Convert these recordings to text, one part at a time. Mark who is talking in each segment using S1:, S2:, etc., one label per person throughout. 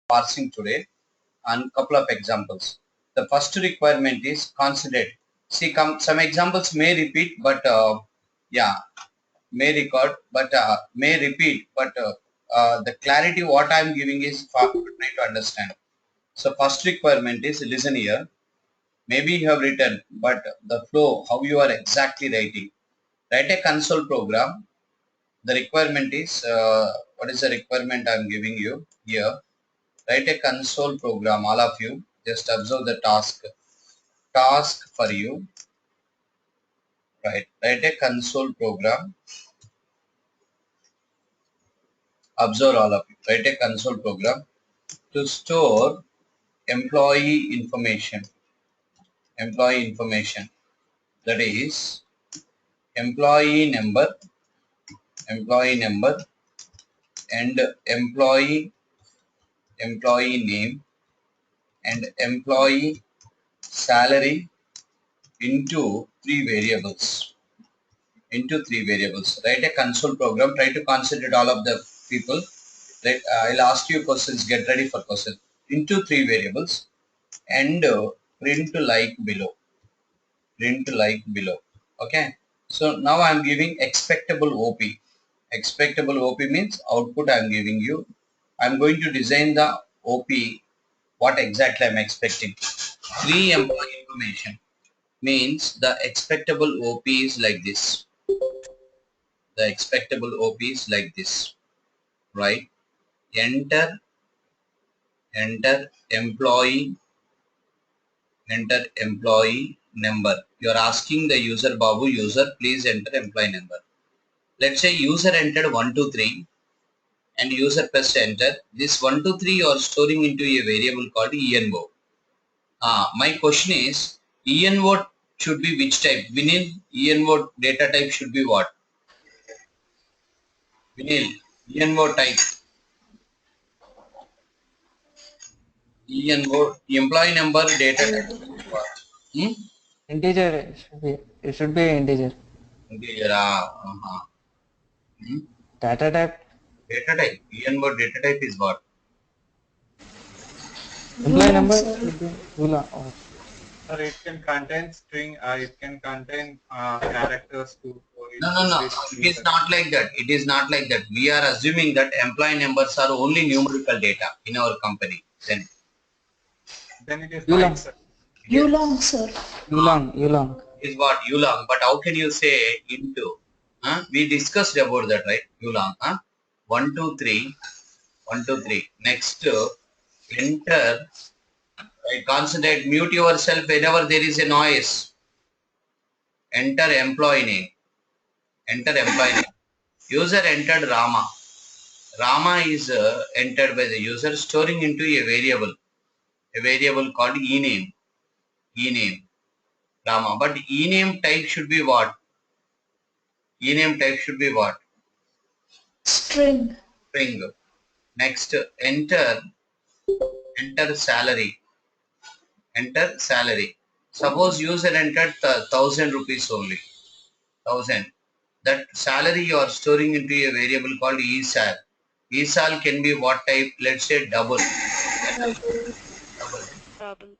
S1: parsing today and couple of examples. The first requirement is considerate. See, some examples may repeat, but yeah, may record, but may repeat, but the clarity what I am giving is for try to understand. So first requirement is listen here. Maybe you have written, but the flow, how you are exactly writing. Write a console program. The requirement is, what is the requirement I am giving you here? Write a console program, all of you. Just observe the task. Task for you. Right. Write a console program. Observe all of you. Write a console program to store employee information. Employee information. That is employee number, and employee name, and employee salary into three variables. Write a console program. Try to concentrate all of the people. Right, I'll ask you questions. Get ready for questions. Into three variables and print like below. Okay. So now I'm giving expectable OP. Expectable OP means output I'm giving you. I'm going to design the OP. What exactly I'm expecting. Three employee information means the expectable OP is like this. The expectable OP is like this, right? Enter employee number. You are asking the user, Babu, user, please enter employee number. Let's say user entered 123 and user pressed enter. This 123 you are storing into a variable called ENO. My question is, ENO should be which type? Vinil, ENO data type should be what? Vinil, ENO type. ENO, employee number data type should be what?
S2: Integer. It should be integer.
S1: Integer.
S2: Data type.
S1: Data type. ENO data type is what?
S2: Employee number should be Ula. Oh.
S3: Or it can contain string, it can contain characters too. So
S1: No. It is not like that. It is not like that. We are assuming that employee numbers are only numerical data in our company.
S3: Then it is
S2: Ulang.
S3: fine, sir.
S4: Ulong, sir.
S2: Ulang.
S1: Is what Ulang. But how can you say into? We discussed about that, right? Ulang. 1, 2, 3. 1, 2, 3. Next, enter. Right, concentrate. Mute yourself whenever there is a noise. Enter employee name. Enter employee name. User entered Rama. Rama is entered by the user, storing into a variable called ename, Rama. But ename type should be what?
S4: String.
S1: String. Next, enter salary. Suppose user entered 1,000 rupees only. 1,000. That salary you are storing into a variable called ESAL. ESAL can be what type? Let's say double.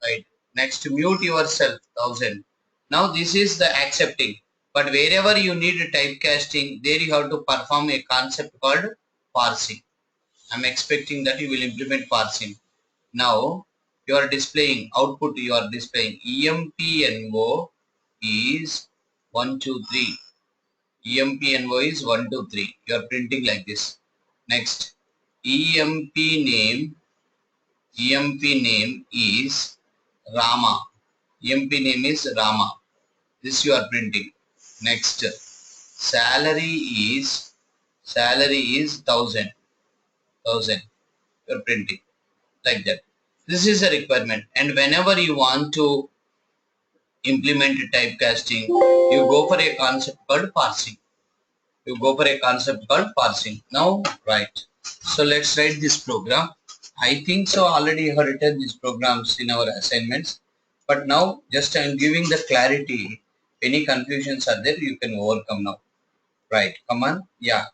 S1: Right. Next, mute yourself, 1,000. Now this is the accepting. But wherever you need typecasting, there you have to perform a concept called parsing. I'm expecting that you will implement parsing. Now you are displaying output. You are displaying EMPNO is 1, 2, 3. EMPNO is 1, 2, 3. You are printing like this. Next, EMP name is Rama. EMP name is Rama. This you are printing. Next, salary is 1,000. You are printing like that. This is a requirement. And whenever you want to implement typecasting, you go for a concept called parsing. Now, right. So let's write this program. I think so already you have written these programs in our assignments. But now just I am giving the clarity. Any confusions are there, you can overcome now. Right. Come on. Yeah.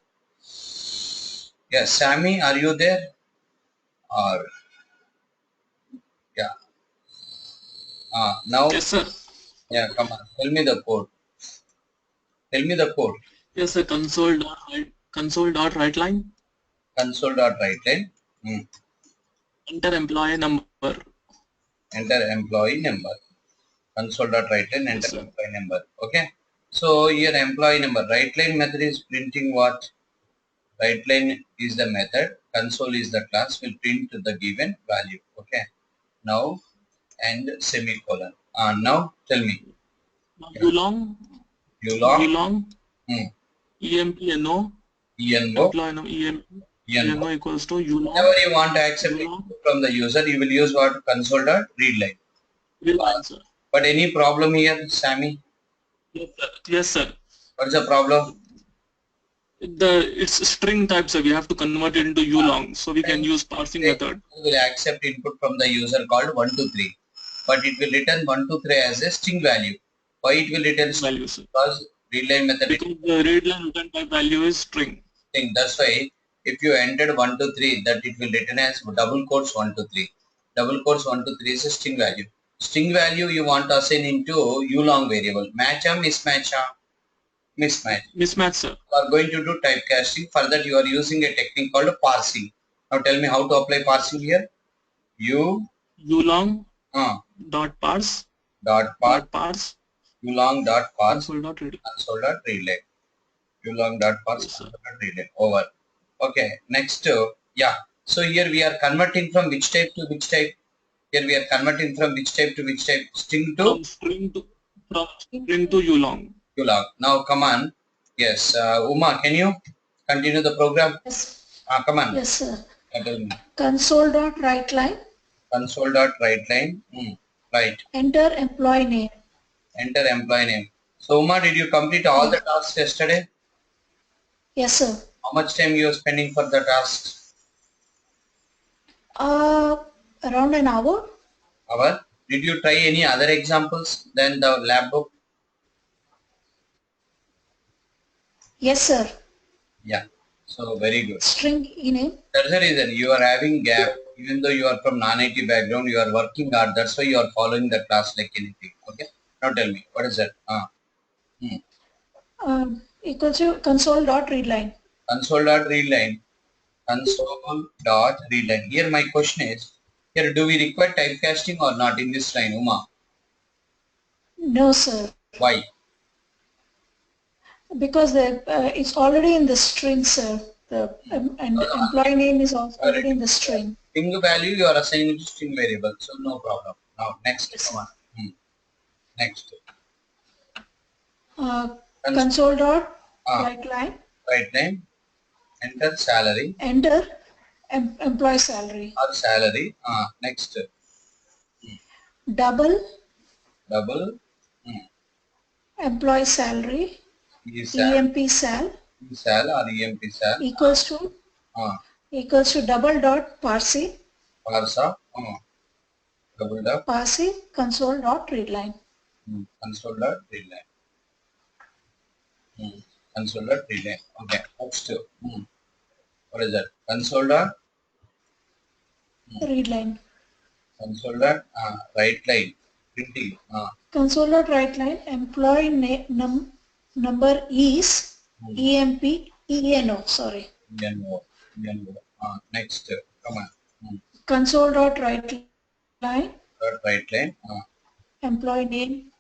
S1: Yeah. Sammy, are you there? Or Yeah. Now,
S4: Yes, sir.
S1: yeah, come on. Tell me the code. Tell me the code.
S4: Yes, sir. Console dot write line.
S1: Console.writeline.
S4: Enter employee number.
S1: Enter employee number. Console.writeline.
S4: Yes,
S1: Enter
S4: sir.
S1: employee number. Okay. So here employee number. Writeline method is printing what? Writeline is the method. Console is the class. Will print the given value. Okay. Now and semicolon. Now tell me.
S4: Now
S1: Yeah. You long.
S4: ulong
S1: Hmm.
S4: empno
S1: ENO.
S4: employee number
S1: ENO.
S4: empno equals to
S1: Whenever you want to accept
S4: ulong
S1: input from the user, you will use what? Console.readline.
S4: real line, sir.
S1: But any problem here, Sammy?
S4: Yes, sir. Yes, sir.
S1: What's the problem?
S4: It's string type, so we have to convert it into ulong, so we can
S1: Then
S4: use parsing
S1: it
S4: method.
S1: will accept input from the user called 123. But it will return 123 as a string value. Why it will return string?
S4: Value, sir.
S1: Because readline method is
S4: Because the read line return type value is string.
S1: string. That's why if you entered 123, that it will return as double quotes 123. Double quotes 123 is a string value. String value you want to assign into ulong variable. Match or mismatch? Mismatch.
S4: Mismatch, sir.
S1: You are going to do typecasting. For that you are using a technique called parsing. Now tell me how to apply parsing here. U
S4: Ulong
S1: uh,
S4: dot parse
S1: dot parse
S4: dot parse
S1: ulong dot parse
S4: console dot read.
S1: console dot relay. Ulong dot parse
S4: Yes, sir.
S1: console dot relay. Over. Okay. Next, yeah. So here we are converting from which type to which type? Here we are converting from which type to which type? String to
S4: From string to ulong.
S1: ulong. Now come on. Yes. Uma, can you continue the program?
S5: Yes,
S1: Come on.
S5: yes, sir.
S1: Tell me.
S5: Console dot write line.
S1: Console.writeline. Right.
S5: Enter employee name.
S1: Enter employee name. So Uma, did you complete all the
S5: Yes,
S1: tasks yesterday?
S5: yes, sir.
S1: How much time you are spending for the tasks?
S5: Around an hour.
S1: Hour? Did you try any other examples than the lab book?
S5: Yes, sir.
S1: Yeah. So very good.
S5: String name.
S1: That's the reason you are having gap. Even though you are from non-IT background, you are working hard. That's why you are following the class like anything. Okay. Now tell me, what is that? Hmm.
S5: Equals to console dot read line.
S1: Console.readline. Console.readline. Here my question is, here do we require typecasting or not in this line, Uma?
S5: No, sir.
S1: Why?
S5: Because it's already in the string, sir. The and employee name is also already in the string.
S1: String value you are assigning to string variable, so no problem. Now next,
S5: Yes,
S1: come
S5: sir.
S1: on. Next,
S5: Console dot
S1: uh,
S5: write line.
S1: right name, enter salary
S5: Enter employee salary.
S1: or salary. Next,
S5: Double
S1: double
S5: employee salary.
S1: e sal,
S5: EMP sal
S1: e sal or emp sal.
S5: equals to
S1: Uh,
S5: double dot parse
S1: parsa, double dot
S5: console dot readline.
S1: console dot readline. Console dot readline. Okay. Next, what is that?
S5: Readline.
S1: Console dot right line printing.
S5: Console dot readline employee number is EMP ENO, sorry.
S1: ENO, ENO. Next, come on.
S5: Console dot readline
S1: Dot right line.
S5: employee name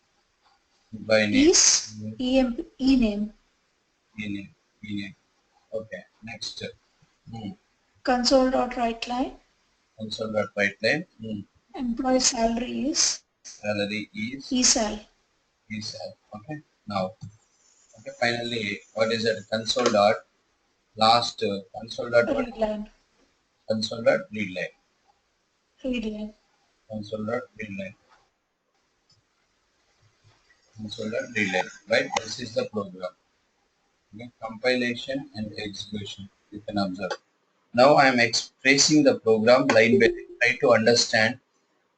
S1: By name.
S5: is EMP name.
S1: E-name. E-name. Okay. Next.
S5: Console dot readline
S1: Console dot right line.
S5: employee salary is
S1: Salary is
S5: ESAL.
S1: Okay. Now. Okay. Finally, what is it? Console dot last console dot what?
S5: Readline.
S1: Console dot read line.
S5: Readline.
S1: Console dot read line. Console dot read line. Right. This is the program. Okay. Compilation and execution. You can observe. Now I am expressing the program line by line. Try to understand.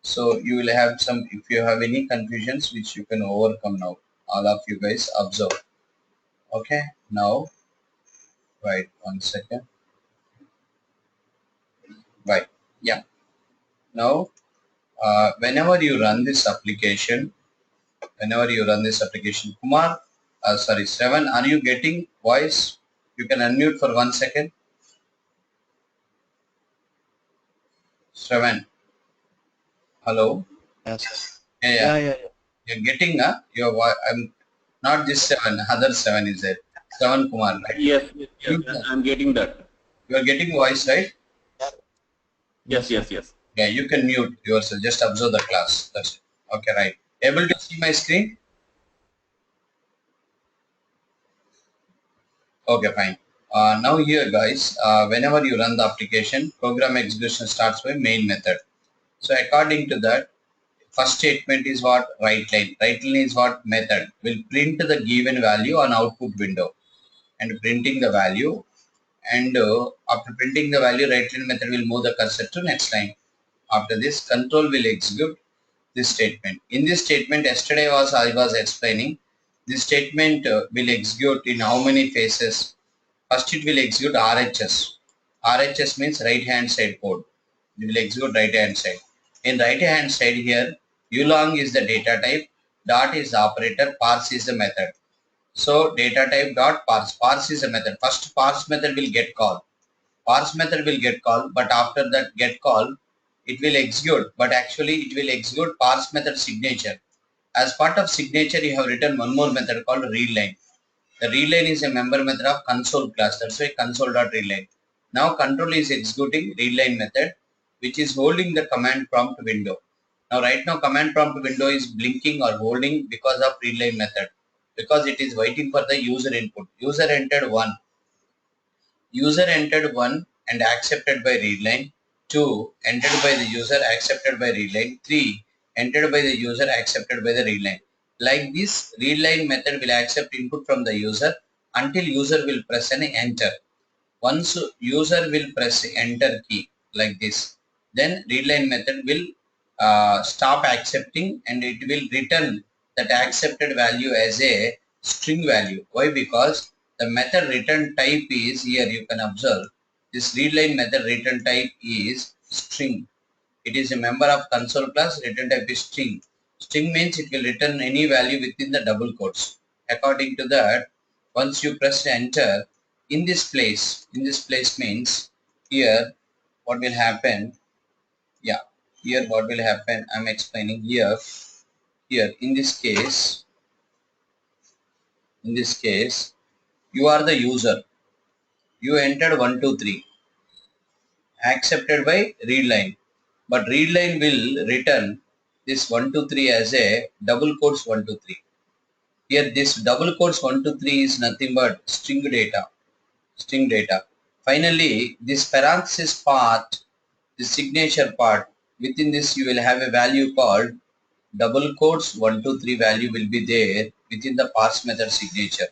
S1: So you will have some, if you have any confusions which you can overcome now. All of you guys observe. Okay. Now, right, 1 second. Right. Yeah. Now, Whenever you run this application, Kumar, sorry, Seven, are you getting voice? You can unmute for 1 second. Seven, hello.
S6: Yes.
S1: Yeah, yeah.
S6: Yeah, yeah, yeah.
S1: You're getting I'm not this Seven, other Seven is there. Seven Kumar, right?
S7: Yes, yes, yes.
S1: You,
S7: I'm getting that.
S1: you are getting voice, right?
S7: Yes,
S2: Yes, sir.
S7: yes, yes.
S1: Yeah, you can mute yourself. Just observe the class. That's it. Okay, right. Able to see my screen? Okay, fine. Now here, guys, whenever you run the application, program execution starts by main method. So according to that, first statement is what? Write line. Write line is what? Method. Will print the given value on output window and printing the value, and after printing the value, write line method will move the cursor to next line. After this, control will execute this statement. In this statement, yesterday I was explaining, this statement will execute in how many phases. First it will execute RHS. RHS means right hand side code. It will execute right hand side. In right hand side here, ulong is the data type, dot is the operator, parse is the method. So data type dot parse. Parse is a method. First parse method will get called. Parse method will get called, but after that get call, it will execute. But actually it will execute parse method signature. As part of signature, you have written one more method called readline. The readline is a member method of console class. That's why console.readline. Now control is executing readline method, which is holding the command prompt window. Now right now command prompt window is blinking or holding because of readline method, because it is waiting for the user input. User entered 1. User entered 1 and accepted by readline. 2 entered by the user, accepted by readline. 3 entered by the user, accepted by the readline. Like this, readline method will accept input from the user until user will press an enter. Once user will press enter key like this, then readline method will stop accepting and it will return that accepted value as a string value. Why? Because the method return type is, here you can observe, this readline method return type is string. It is a member of console class, return type is string. String means it will return any value within the double quotes. According to that, once you press enter, in this place means here what will happen, yeah, here what will happen, I'm explaining here. Here in this case, you are the user. You entered 123, accepted by readline. But readline will return this 123 as a double quotes 123. Here this double quotes 123 is nothing but string data. String data. Finally, this parenthesis part, the signature part, within this you will have a value called double quotes 123 value will be there within the parse method signature.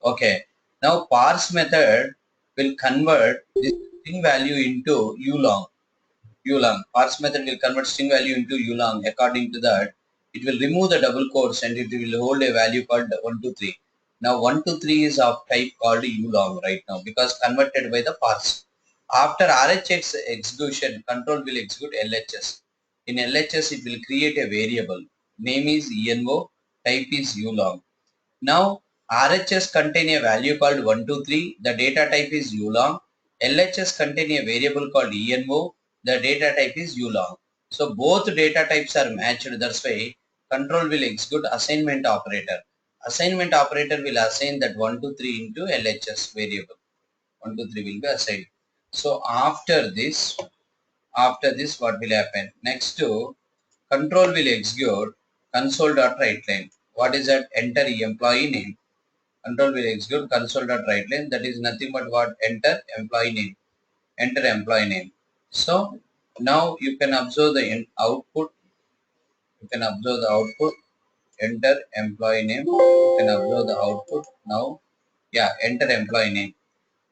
S1: Okay. Now parse method will convert this string value into ulong. Ulong. Parse method will convert string value into ulong. According to that, it will remove the double quotes and it will hold a value called 123. Now 123 is of type called ulong right now because converted by the parse. After RHX execution, control will execute LHS. In LHS, it will create a variable. Name is ENO, type is ulong. Now RHS contain a value called 123, the data type is ulong. LHS contain a variable called ENO, the data type is ulong. So both data types are matched, that's why control will execute assignment operator. Assignment operator will assign that 123 into LHS variable. 123 will be assigned. So after this what will happen? Next to control will execute console.writeline. What is that? Enter employee name. Control will execute console.writeline. That is nothing but what? Enter employee name. Enter employee name. So now you can observe the output. You can observe the output. Enter employee name. You can observe the output. Now, yeah, enter employee name.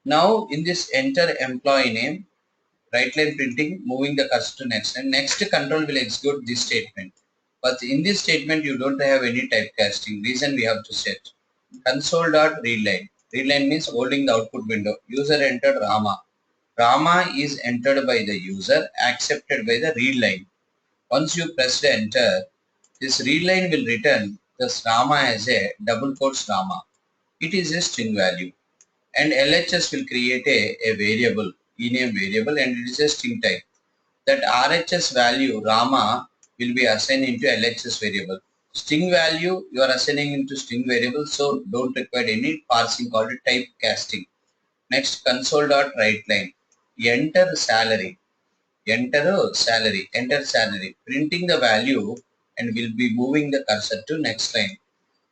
S1: Now in this enter employee name, right line printing, moving the cursor to next line. Next control will execute this statement. But in this statement, you don't have any typecasting. Reason we have to set. Console.readline. Readline means holding the output window. User entered Rama. Rama is entered by the user, accepted by the readline. Once you press enter, this read line will return this Rama as a double quotes Rama. It is a string value, and LHS will create a variable, ename variable, and it is a string type. That RHS value Rama will be assigned into LHS variable. String value you are assigning into string variable, so don't require any parsing called typecasting. Next, console dot write line. Enter salary. Enter salary, printing the value, and will be moving the cursor to next line.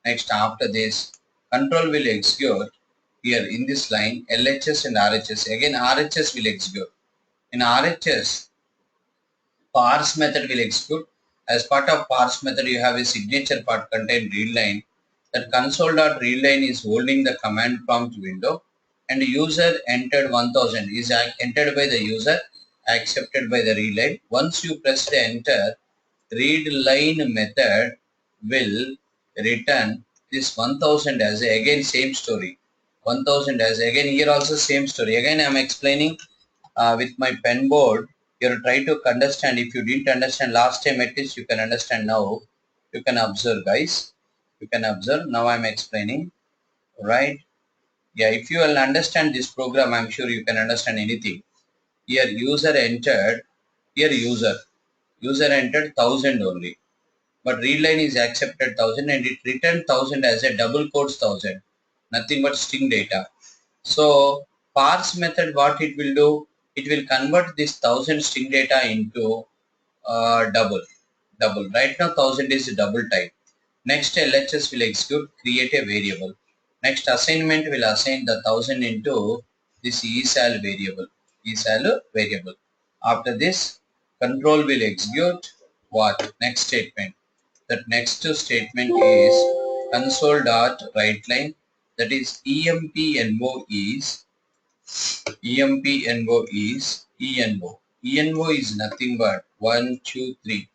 S1: Next, after this, control will execute here in this line LHS and RHS. Again, RHS will execute. In RHS, parse method will execute. As part of parse method, you have a signature part contain read line. That console.readline is holding the command prompt window, and user entered 1000 is entered by the user, accepted by the read line. Once you press the enter, read line method will return this 1000 as a, again same story. 1000 as again here also same story. Again I am explaining with my pen board. You try to understand. If you didn't understand last time, at least you can understand now. You can observe, guys. You can observe. Now I'm explaining. Right? Yeah, if you will understand this program, I'm sure you can understand anything. Here user entered, here user entered 1000 only. But read line is accepted 1000 and it returned 1000 as a double quotes 1000. Nothing but string data. So parse method, what it will do, it will convert this 1000 string data into double. Right now 1000 is double type. Next LHS will execute, create a variable. Next assignment will assign the 1000 into this esal variable. Esal variable. After this, control will execute what? Next statement. That next statement is console dot write line. That is EMPNO is ENO. ENO is nothing but 1, 2, 3.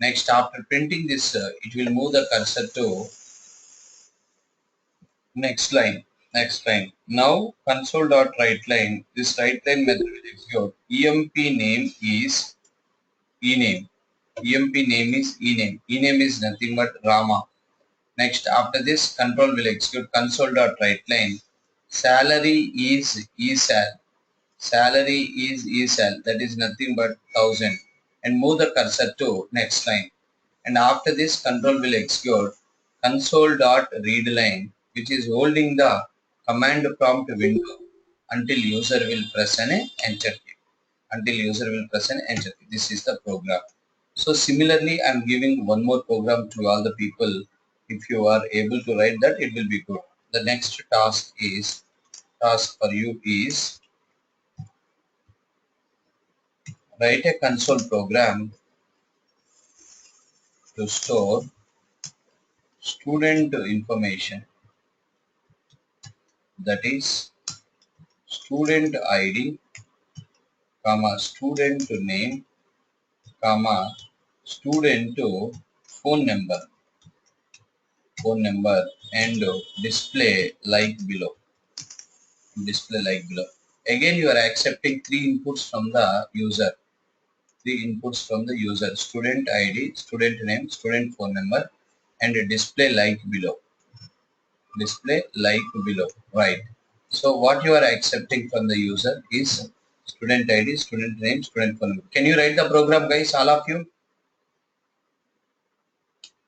S1: Next, after printing this, it will move the cursor to next line. Next line. Now, console.writeLine. This writeLine method will execute. EMP name is ename. EMP name is ename. Ename is nothing but Rama. Next, after this, control will execute console.writeLine. Salary is esal. Salary is esal. That is nothing but 1000. And move the cursor to next line. And after this, control will execute console.readline, which is holding the command prompt window until user will press an enter key. Until user will press an enter key. This is the program. So similarly, I am giving one more program to all the people. If you are able to write that, it will be good. The next task for you is write a console program to store student information, that is student ID, comma student name, comma student phone number, and display like below. Again, you are accepting three inputs from the user. Student ID, student name, student phone number, and display like below. Right? So what you are accepting from the user is student ID, student name, student phone number. Can you write the program, guys, all of you?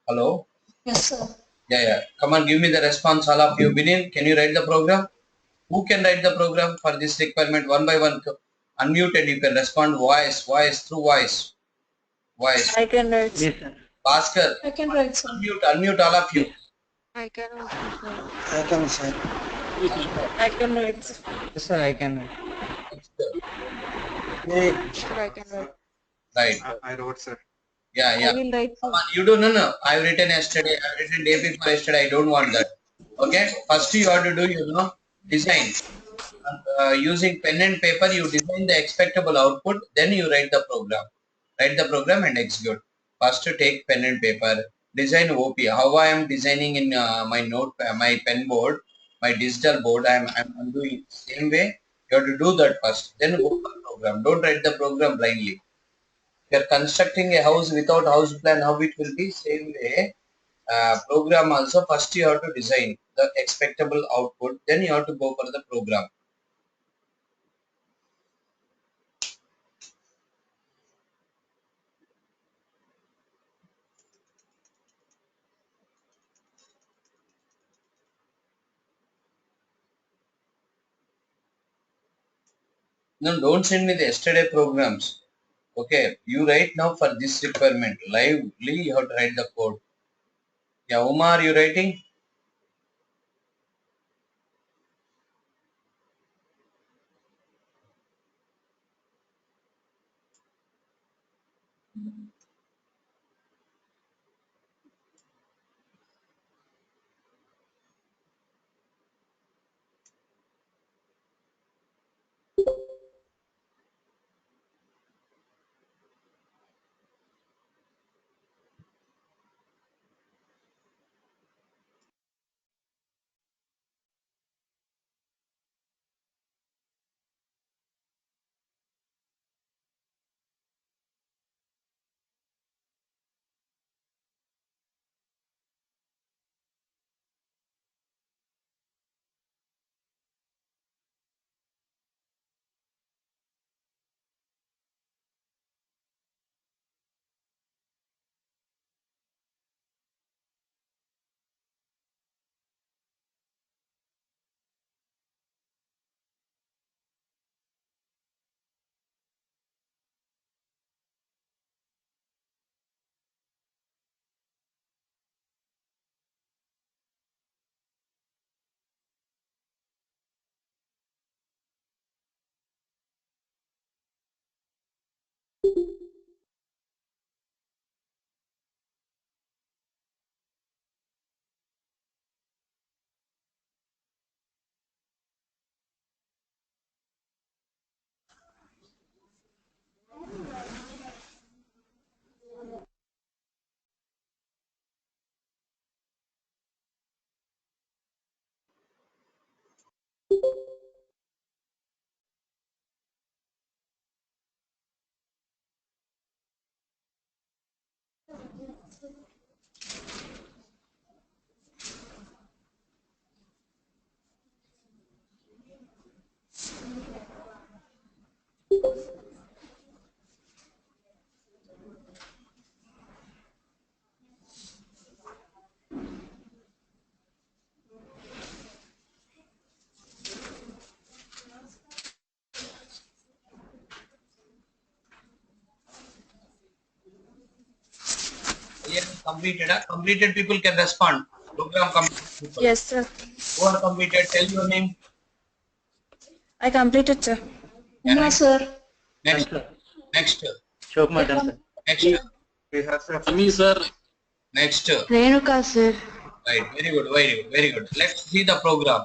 S1: Hello?
S5: Yes, sir.
S1: Yeah. Come on, give me the response, all of you. Vinil, can you write the program? Who can write the program for this requirement? One by one, unmute and you can respond through voice.
S6: I can write.
S2: Yes, sir.
S1: Bhaskar,
S5: I can write, sir.
S1: unmute all of you.
S2: Yes.
S6: I can also write.
S2: I can, sir.
S6: I can write.
S2: Yes, sir, I can.
S6: Sure, I can write.
S1: Right.
S3: I wrote, sir.
S1: Yeah.
S6: I will write.
S1: Come on, you do no. I've written yesterday. I've written day before yesterday. I don't want that. Okay. First you have to do, design. Using pen and paper, you design the expectable output. Then you write the program. Write the program and execute. First to take pen and paper. Design OP. How I am designing in my pen board, my digital board. I'm doing same way. You have to do that first. Then go for program. Don't write the program blindly. you're constructing a house without house plan, how it will be? Same way, program also, first you have to design the expectable output, then you have to go for the program. No, don't send me the yesterday programs. Okay, you write now for this requirement. Lively, you have to write the code. Yeah, Umar, you writing? Yes, completed. Completed people can respond. Program completed people.
S6: Yes, sir.
S1: Who are completed? Tell your name.
S6: I completed, sir.
S5: Uma, sir.
S1: Next. Next.
S2: Shobhma done, sir.
S1: Next.
S3: Rehearsal.
S4: Ami sir.
S1: Next.
S6: Renuka, sir.
S1: Right. Very good. Very good. Very good. Let's see the program.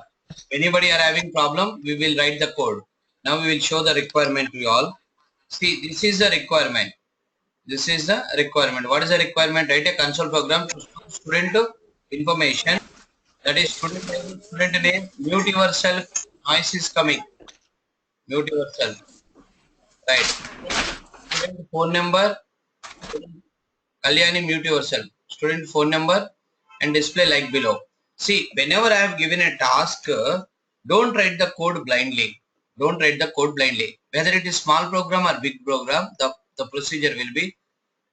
S1: Anybody are having problem, we will write the code. Now we will show the requirement to you all. See, this is the requirement. This is the requirement. What is the requirement? Write a console program to store student information. That is student name, student name. Mute yourself. Noise is coming. Mute yourself. Right. Student phone number. Kalyani, mute yourself. Student phone number and display like below. See, whenever I have given a task, don't write the code blindly. Don't write the code blindly. Whether it is small program or big program, the procedure will be.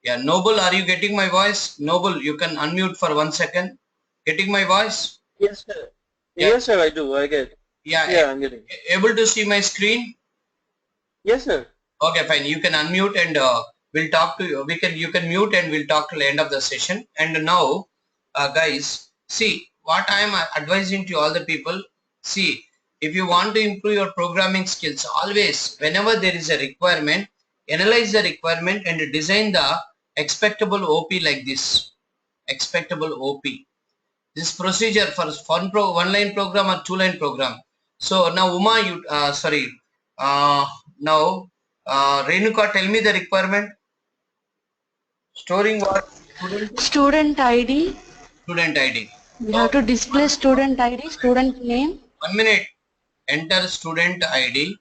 S1: Yeah, Noble, are you getting my voice? Noble, you can unmute for 1 second. Getting my voice?
S2: Yes, sir.
S1: Yeah.
S2: Yes, sir, I do. I get.
S1: Yeah,
S2: I'm getting.
S1: able to see my screen?
S2: Yes, sir.
S1: Okay, fine. You can unmute and we'll talk to you. You can mute and we'll talk till the end of the session. And now, guys, see what I am advising to all the people. See, if you want to improve your programming skills, always, whenever there is a requirement, analyze the requirement and design the expectable OP like this. Expectable OP. This procedure for one line program or 2 line program. So now Uma, now Renuka, tell me the requirement. Storing what?
S6: Student ID.
S1: Student ID.
S6: We have to display student ID, student name.
S1: 1 minute. Enter student ID.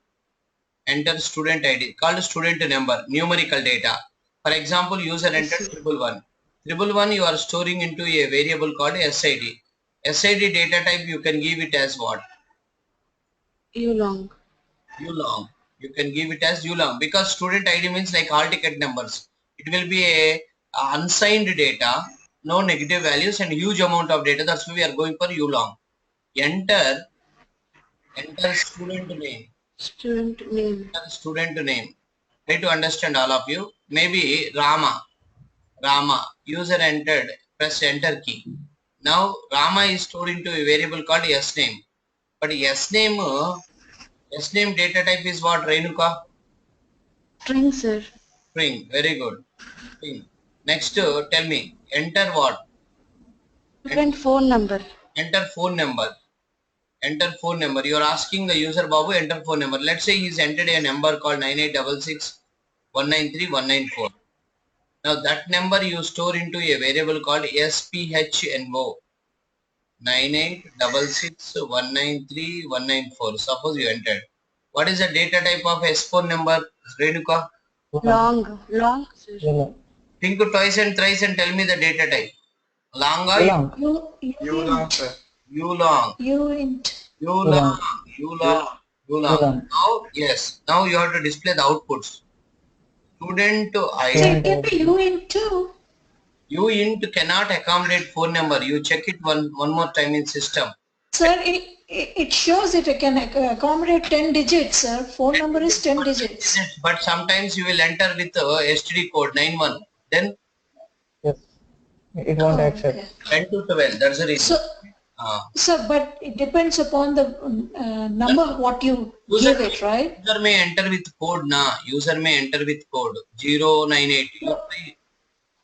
S1: Enter student ID. Called student number. Numerical data. For example, user entered 111. 111 you are storing into a variable called SID. SID data type you can give it as what?
S6: Ulong.
S1: Ulong. You can give it as Ulong because student ID means like all ticket numbers. It will be a unsigned data, no negative values and huge amount of data. That's why we are going for Ulong. Enter student name.
S6: Student name.
S1: Enter student name. Try to understand all of you. Maybe Rama. User entered. Press enter key. Now Rama is stored into a variable called SName. But SName data type is what, Renuka?
S6: String, sir.
S1: String. Very good. String. Next, tell me. Enter what?
S6: Student phone number.
S1: Enter phone number. Enter phone number. You are asking the user Babu, enter phone number. Let's say he's entered a number called 9866193194. Now that number you store into a variable called SPHNO. 9866193194. Suppose you entered. What is the data type of S phone number, Renuka?
S6: Long. Long, sir.
S1: Think twice and thrice and tell me the data type. Long or
S3: Ulong, sir.
S1: Ulong.
S5: Uint.
S1: Ulong. Now, yes. Now you have to display the outputs. Student
S5: So
S1: ID.
S5: it can be uint too.
S1: Uint cannot accommodate phone number. You check it one more time in system.
S5: Sir, it shows it can accommodate 10 digits, sir. Phone number is 10 digits.
S1: But sometimes you will enter with STD code 91. Then
S8: Yes, it won't accept.
S5: Okay.
S1: 10 to 12. That's the reason.
S5: Sir, but it depends upon the number what you give it, right?
S1: User may enter with code User may enter with code 098.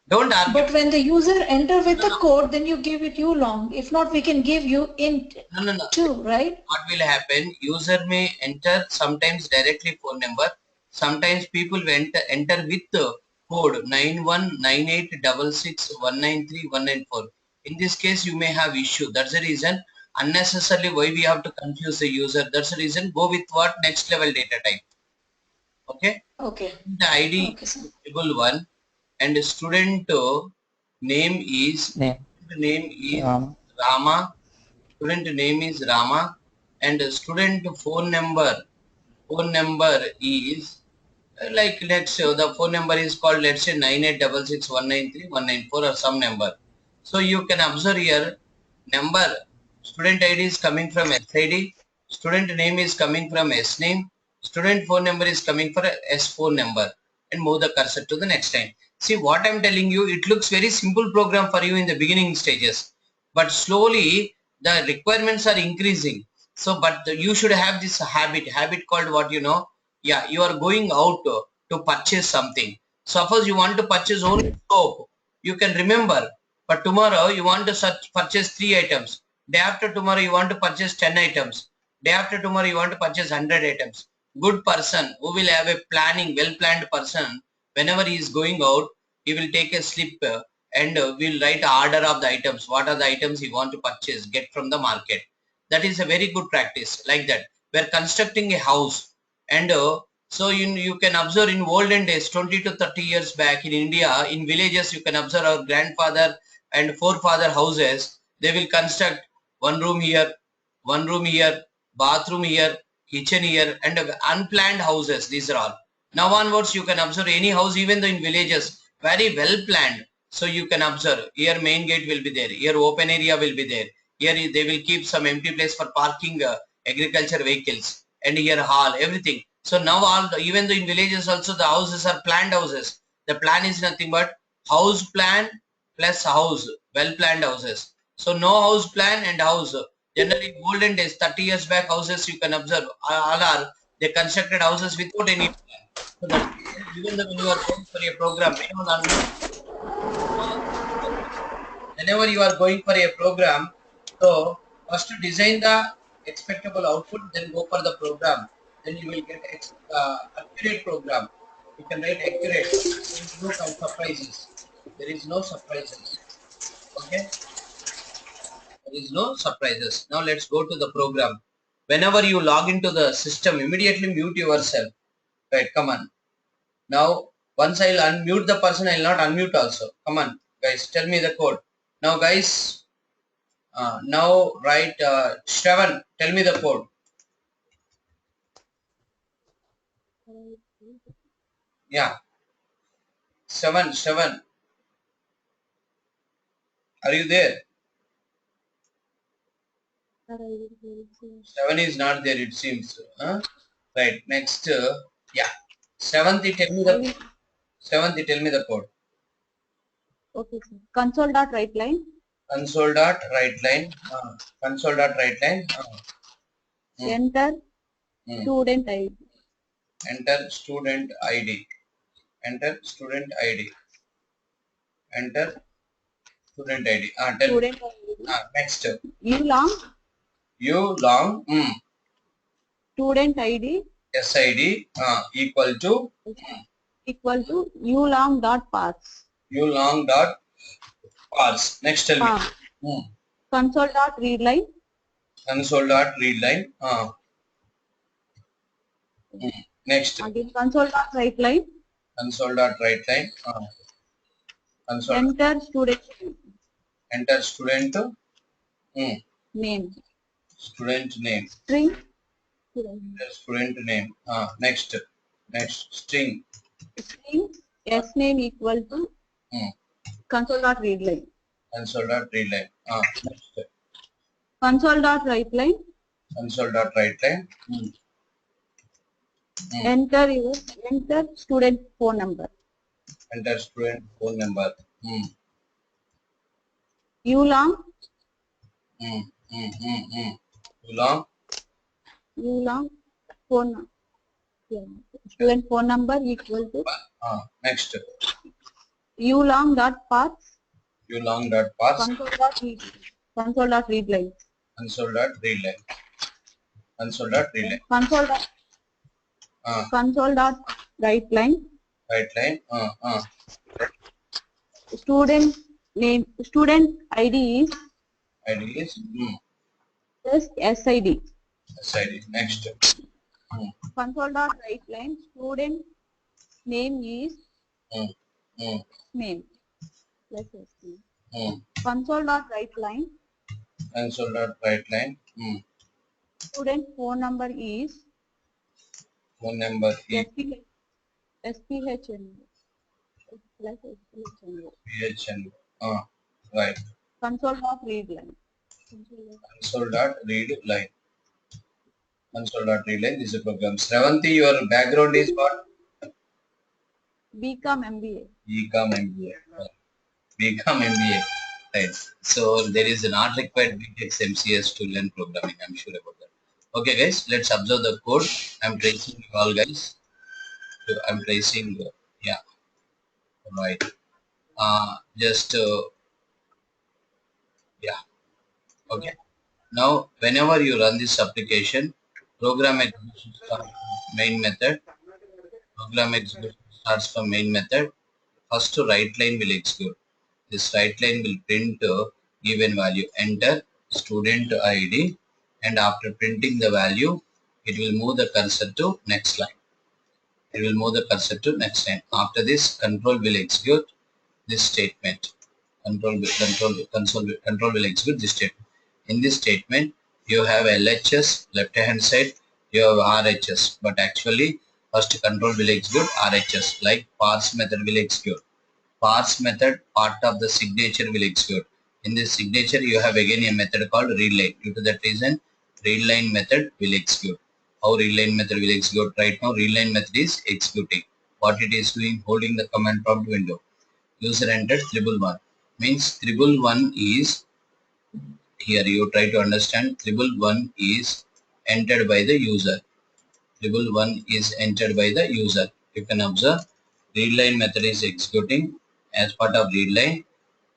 S1: Don't argue.
S5: But when the user enter with the code, then you give it long. If not, we can give you int
S1: No.
S5: too, right?
S1: What will happen? User may enter sometimes directly phone number. Sometimes people will enter with the code 919866193194. In this case, you may have issue. That's the reason unnecessarily why we have to confuse the user. That's the reason go with what next level data type. Okay.
S5: Okay.
S1: The ID
S5: Okay, sir.
S1: table 1 and student name is Rama. Student name is Rama and student phone number is like let's say the phone number is called, let's say 9866193194 or some number. So you can observe here number, student ID is coming from SID, student name is coming from S name, student phone number is coming for S phone number, and move the cursor to the next line. See what I'm telling you, it looks very simple program for you in the beginning stages, but slowly the requirements are increasing. So but you should have this habit called what, you are going out to purchase something. Suppose you want to purchase only soap, you can remember, but tomorrow you want to purchase 3 items. Day after tomorrow you want to purchase 10 items. Day after tomorrow you want to purchase 100 items. Good person who will have a well-planned person, whenever he is going out, he will take a slip and will write order of the items. What are the items he want to purchase, get from the market. That is a very good practice. Like that, we are constructing a house, and so you can observe in olden days, 20 to 30 years back in India, in villages, you can observe our grandfather and forefather houses. They will construct one room here, bathroom here, kitchen here, and unplanned houses. These are all. Now onwards, you can observe any house, even though in villages, very well planned. So you can observe here main gate will be there, here open area will be there, here they will keep some empty place for parking agriculture vehicles, and here hall, everything. So now even though in villages also the houses are planned houses. The plan is nothing but house plan plus house, well planned houses. So no house plan and house. Generally golden days, 30 years back houses you can observe all are they constructed houses without any plan. So that even though when you are going for a program, whenever you are going for a program, so first to design the expectable output, then go for the program. Then you will get accurate program. You can write accurate. There is no surprises. There is no surprises. Okay. There is no surprises. Now let's go to the program. Whenever you log into the system, immediately mute yourself. Right, come on. Now Once I'll unmute the person, I'll not unmute also. Come on, guys, tell me the code. Now, guys, now write Shravan, tell me the code. Yeah, Shravan, are you there? Shravan is not there, it seems. Right, next, yeah. Seventh, tell me the code.
S6: Okay, sir. Console dot write line.
S1: Console dot write line. Console dot write line.
S6: Enter
S1: Hmm.
S6: student ID.
S1: Enter student ID. Enter student ID. Enter student ID. Tell me.
S6: Student ID.
S1: Next.
S6: U long
S1: U long
S6: student ID
S1: SID equal to
S6: equal to U long dot pass.
S1: U long dot parse. Next tell me.
S6: Console dot read line.
S1: Console dot read line. Next.
S6: Again console dot write line.
S1: Console dot write line. Console.
S6: Enter student
S1: Enter student
S6: name.
S1: student name.
S6: String.
S1: Enter student name. Next. String.
S6: String S name equal to console dot read line.
S1: Console dot read line. Next.
S6: Console dot write line.
S1: Console dot write line.
S6: Enter student phone number.
S1: Enter student phone number.
S6: U long phone. Student phone number equal to
S1: Next.
S6: U long dot path.
S1: U long dot pass.
S6: Console dot read line.
S1: Console dot read line. Console dot read line.
S6: Console dot write line.
S1: Right line.
S6: Student name. Student ID is
S1: ID is
S6: just SID.
S1: SID. Next.
S6: Console dot write line. Student name is name. Plus SID. Console dot write line.
S1: Console dot write line.
S6: Student phone number is
S1: Phone number is
S6: SPHN plus SPHN.
S1: PHN. Right.
S6: Console dot read line.
S1: Console dot read line. Console dot read line is a program. Sravanti, your background is what?
S6: BCom MBA.
S1: BCom MBA. BCom MBA. Right. So there is not required BTech MCS to learn programming. I'm sure about that. Okay, guys. Let's observe the code. I'm tracing you all, guys. I'm tracing. Yeah. Right. Yeah. Okay. Now, whenever you run this application, program execution starts from main method. Program execution starts from main method. First write line will execute. This write line will print given value. Enter student ID, and after printing the value, it will move the cursor to next line. It will move the cursor to next line. After this, control will execute this statement. Control will execute this statement. In this statement, you have LHS left hand side, you have RHS, but actually first control will execute RHS, like parse method will execute. Parse method, part of the signature will execute. In this signature, you have again a method called read line. Due to that reason, read line method will execute. How read line method will execute? Right now, read line method is executing. What it is doing? Holding the command prompt window. User entered 111. Means 111 is, here you try to understand, 111 is entered by the user. 111 is entered by the user. You can observe read line method is executing. As part of read line,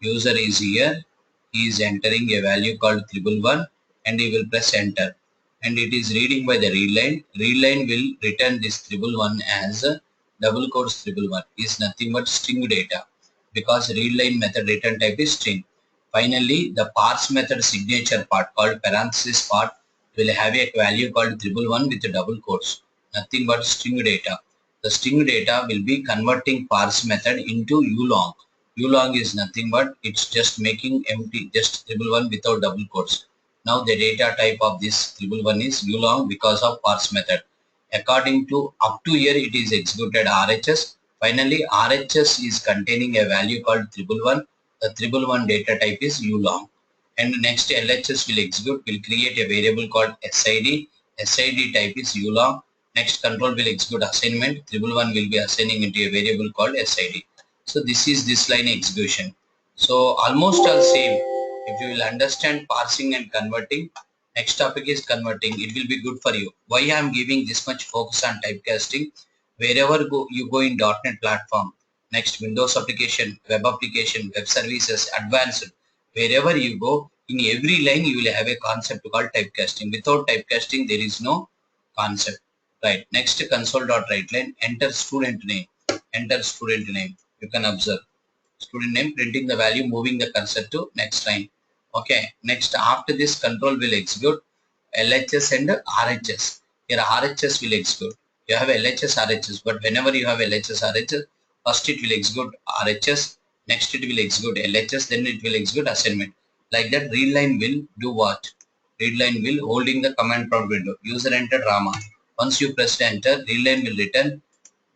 S1: user is here. He is entering a value called 111 and he will press enter. And it is reading by the read line. Read line will return this 111 as a double quotes 111 is nothing but string data, because read line method return type is string. Finally, the parse method signature part called parenthesis part will have a value called 111 with double quotes, nothing but string data. The string data will be converting parse method into ulong. Ulong is nothing but it's just making empty, just triple one without double quotes. Now the data type of this triple one is ulong because of parse method. According to up to here it is executed RHS. Finally RHS is containing a value called triple one. The triple one data type is ulong. And next LHS will execute, will create a variable called SID. SID type is ulong. Next control will execute assignment. Triple one will be assigning into a variable called SID. So this is this line execution. So almost all same. If you will understand parsing and converting, next topic is converting. It will be good for you. Why I am giving this much focus on typecasting? Wherever you go in .NET platform, next Windows application, web services, advanced, wherever you go, in every line you will have a concept called typecasting. Without typecasting, there is no concept. Right. Next console.writeLine, enter student name. Enter student name. You can observe. Student name, printing the value, moving the cursor to next line. Okay. Next, after this control will execute LHS and RHS. Here RHS will execute. You have LHS, RHS, but whenever you have LHS, RHS, first it will execute RHS, next it will execute LHS, then it will execute assignment. Like that, readline will do what? Readline will holding the command prompt window. User entered Rama. Once you press enter, readline will return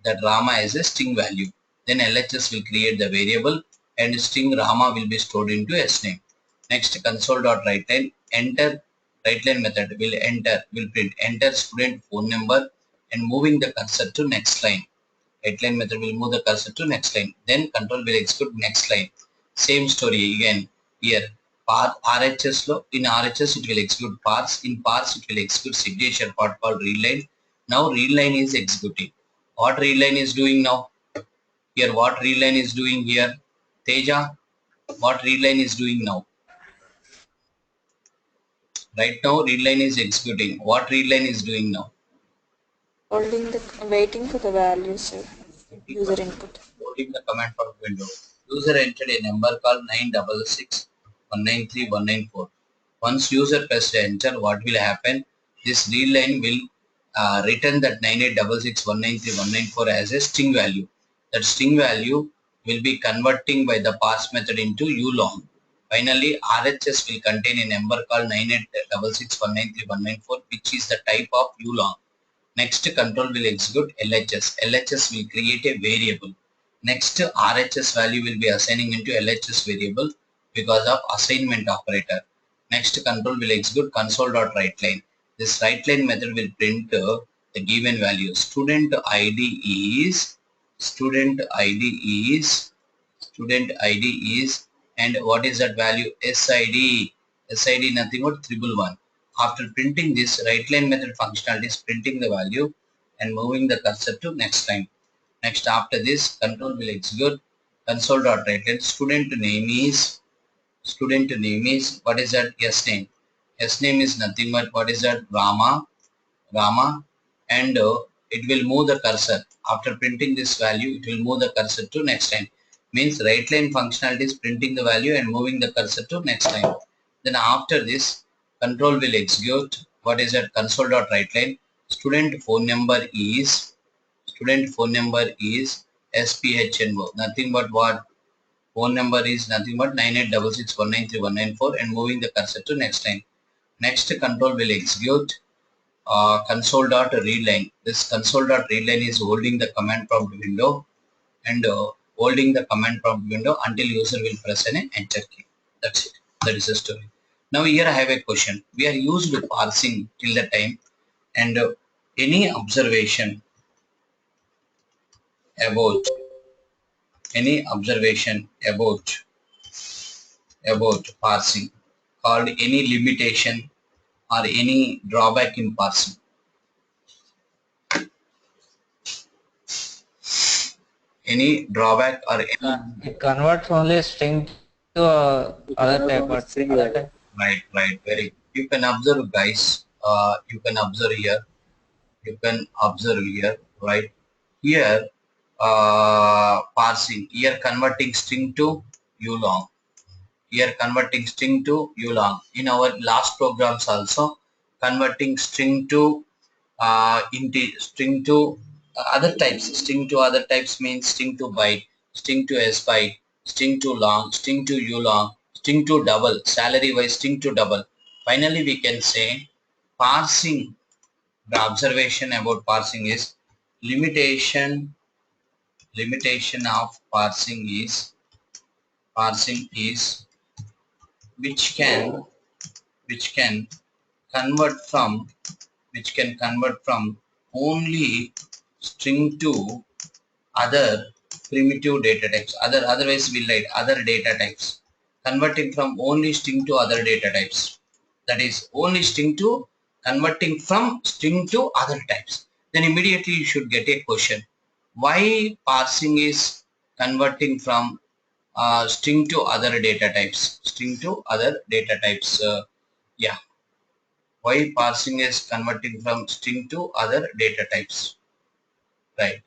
S1: that Rama as a string value. Then LHS will create the variable and string Rama will be stored into sname. Next console.writeLine, enter writeLine method will print enter student phone number and moving the cursor to next line. WriteLine method will move the cursor to next line. Then control will execute next line. Same story again here. RHS in RHS it will execute parse. In parse it will execute signature part called readline. Now readline is executing. What readline is doing now? Here what readline is doing here? Teja, what readline is doing now? Right now readline is executing. What readline is doing now?
S6: Waiting for the values, sir. User input.
S1: Holding the command prompt window. User entered a number called 966193194. Once user pressed enter, what will happen? This readline will return that 9866193194 as a string value. That string value will be converting by the parse method into ulong. Finally, RHS will contain a number called 9866193194, which is the type of ulong. Next control will execute LHS. LHS will create a variable. Next RHS value will be assigning into LHS variable because of assignment operator. Next control will execute console.writeLine. This writeLine method will print the given value. Student ID is and what is that value? SID nothing but 111. After printing this, writeLine method functionality is printing the value and moving the cursor to next line. Next, after this, control will execute console.writeLine. Student name is what is that? S name. S name is nothing but what is that? Rama, and it will move the cursor. After printing this value, it will move the cursor to next line. Means writeLine functionality is printing the value and moving the cursor to next line. Then after this, control will execute what is that? Console.writeLine. Student phone number is SPHNO. Nothing but what? Phone number is nothing but 9866193194 and moving the cursor to next line. Next control will execute console.readline. This console.readline is holding the command prompt window and holding the command prompt window until user will press an enter key. That's it. That is the story. Now here I have a question. We are used to parsing till the time and any observation about parsing called any limitation or any drawback in parsing. Any drawback or any
S8: It converts only string to other type, but other type.
S1: right, very. You can observe, guys. You can observe here. Right here. Parsing here, converting string to ulong. Here converting string to ulong. In our last programs also, converting string to Other types, string to other types means string to byte, string to s byte, string to long, string to u long, string to double, salary wise string to double. Finally, we can say parsing. The observation about parsing is limitation. Limitation of parsing is which can which can convert from only string to other primitive data types. Otherwise we'll write other data types. Converting from only string to other data types. That is only string to converting from string to other types. Then immediately you should get a question. Why parsing is converting from string to other data types? String to other data types. Yeah. Why parsing is converting from string to other data types? Right.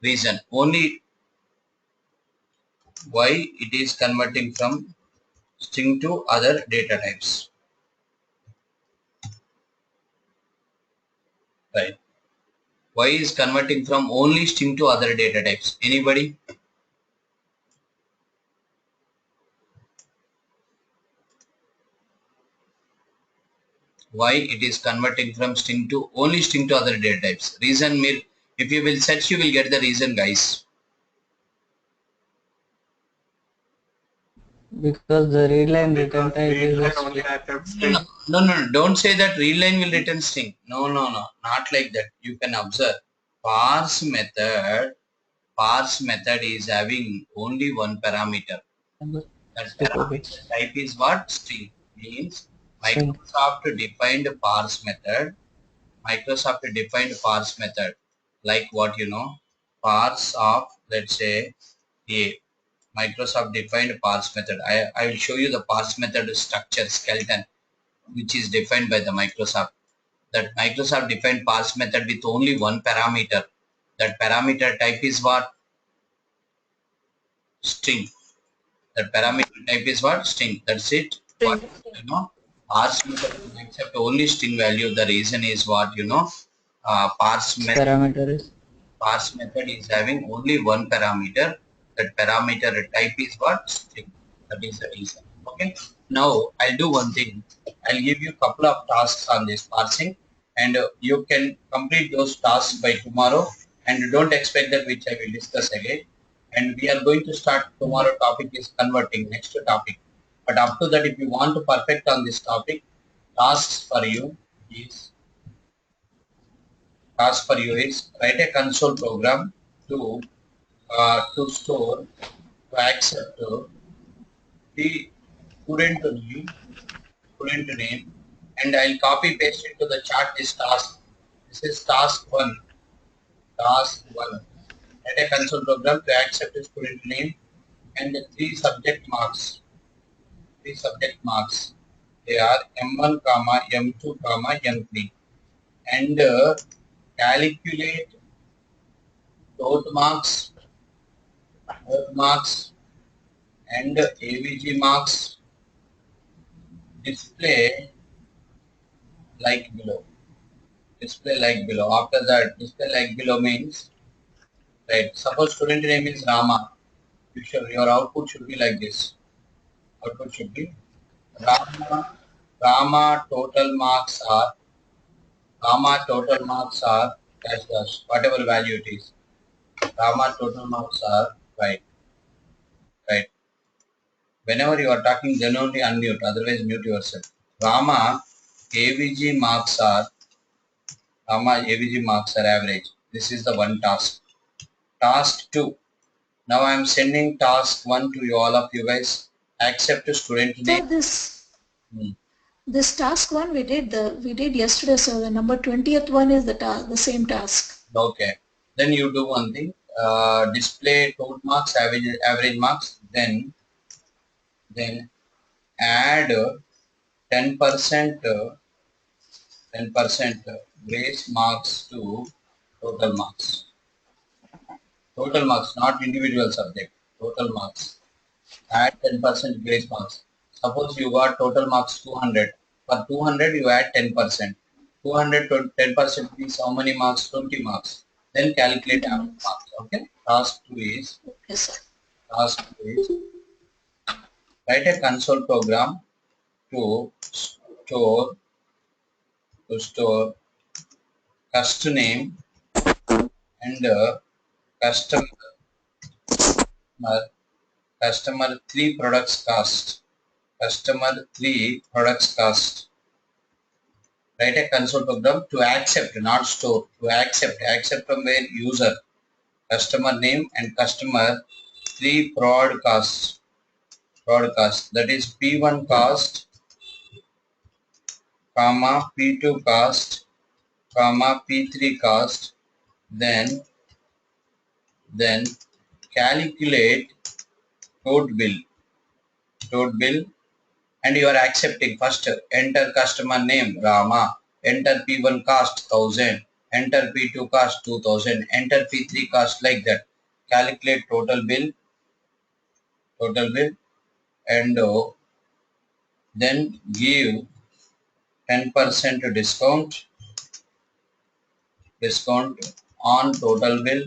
S1: Reason. Only why it is converting from string to other data types. Right. Why is converting from only string to other data types? Anybody? Why it is converting from string to only string to other data types? Reason, if you will search, you will get the reason, guys.
S8: Because the read line return
S3: Because
S8: type
S3: read
S8: is
S3: line
S8: a
S3: only
S8: string.
S3: accepts
S1: No, no,
S3: string.
S1: no, no, no, don't say that read line will return string. No, no, no, not like that. You can observe parse method. Parse method is having only one parameter.
S8: Number
S1: That
S8: 64
S1: parameter
S8: bits.
S1: type is what? String. Means
S8: String.
S1: Microsoft defined parse method like what you know, parse of, let's say, a Microsoft defined parse method. I will show you the parse method structure skeleton which is defined by the Microsoft. That Microsoft defined parse method with only one parameter. That parameter type is what? String. That parameter type is what? String. That's it. What you know? Parse method can accept only string value. The reason is what you know?
S8: Parameter is
S1: Parse method is having only one parameter. That parameter type is what? String. That is the reason. Okay. Now I'll do one thing. I'll give you a couple of tasks on this parsing, and you can complete those tasks by tomorrow. And don't expect that which I will discuss again. And we are going to start tomorrow. Topic is converting. Next topic. But up to that, if you want to perfect on this topic, tasks for you is write a console program to store to accept the student name, and I'll copy paste into the chart this task. This is task one. Task one. Write a console program to accept the student name and the three subject marks. Three subject marks. They are M1, comma M2, comma M3, and calculate dot marks, and AVG marks. Display like below. Display like below. After that, display like below means, right? Suppose student name is Rama. Your output should be like this. Output should be Rama. Rama total marks are dash dash whatever value it is. Rama total marks are right. Right. Whenever you are talking, then only unmute. Otherwise, mute yourself. Rama AVG marks are average. This is the one task. Task 2. Now I am sending task 1 to you, all of you guys. Accept student
S5: So
S1: name.
S5: this task one we did yesterday, so the number 20th one is the same task.
S1: Okay. Then you do one thing. Display total marks, average marks. Then add 10% 10% grace marks to total marks. Total marks, not individual subject. Total marks. Add 10% grace marks. Suppose you got total marks 200. For 200 you add 10%. 200 to 10% means how many marks? 20 marks. then calculate
S5: The
S1: average
S5: max.
S1: marks. Okay. Task 2 is
S5: Okay, sir.
S1: write a console program to store customer name and customer customer 3 products cost. Customer 3 products cost. Write a console program to accept, not store, to accept from where user, customer name and customer 3 broadcast, that is P1 cost, comma P2 cost, comma P3 cost, then calculate total bill, and you are accepting. First enter customer name Rama, enter P1 cost 1000, enter P2 cost 2000, enter P3 cost, like that. Calculate total bill, and then give 10% discount on total bill,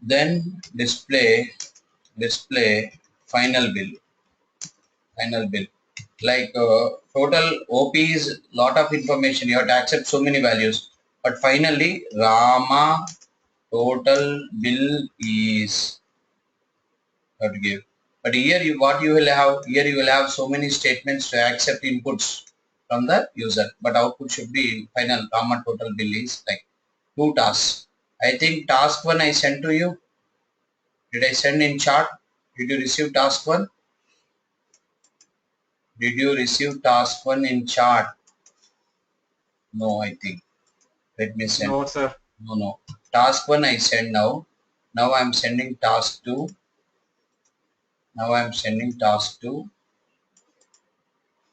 S1: then display final bill, like total OP is lot of information, you have to accept so many values, but finally Rama total bill is have to give. But here you will have so many statements to accept inputs from the user, but output should be final. Rama total bill is like 2 tasks. I think task 1 I sent to you. Did I send in chat? Did you receive task 1? Did you receive task 1 in chat? No, I think. Let me send.
S3: No, sir.
S1: No. Task 1 I send now. Now I am sending task 2.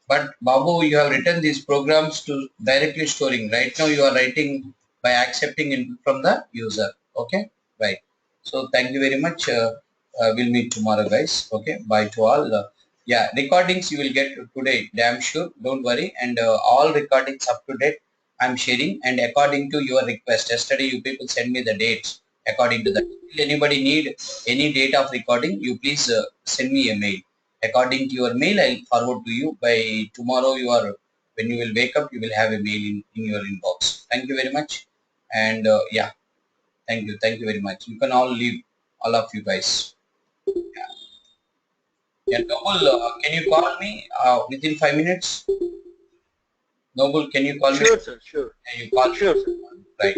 S1: But Babu, you have written these programs to directly storing. Right now you are writing by accepting input from the user. Okay, right. So thank you very much. We'll meet tomorrow, guys. Okay, bye to all. Yeah, recordings you will get today, damn sure. Don't worry. And all recordings up to date I'm sharing, and according to your request. Yesterday you people send me the dates. According to that, if anybody need any date of recording, you please send me a mail. According to your mail, I'll forward to you by tomorrow. When you will wake up, you will have a mail in your inbox. Thank you very much. And yeah, thank you very much. You can all leave, all of you guys. Yeah, Noble, can you call me within 5 minutes? Noble, can you call me?
S2: Sure, sir. Sure.
S1: Can you call me?
S2: Sure, sir.
S1: Right.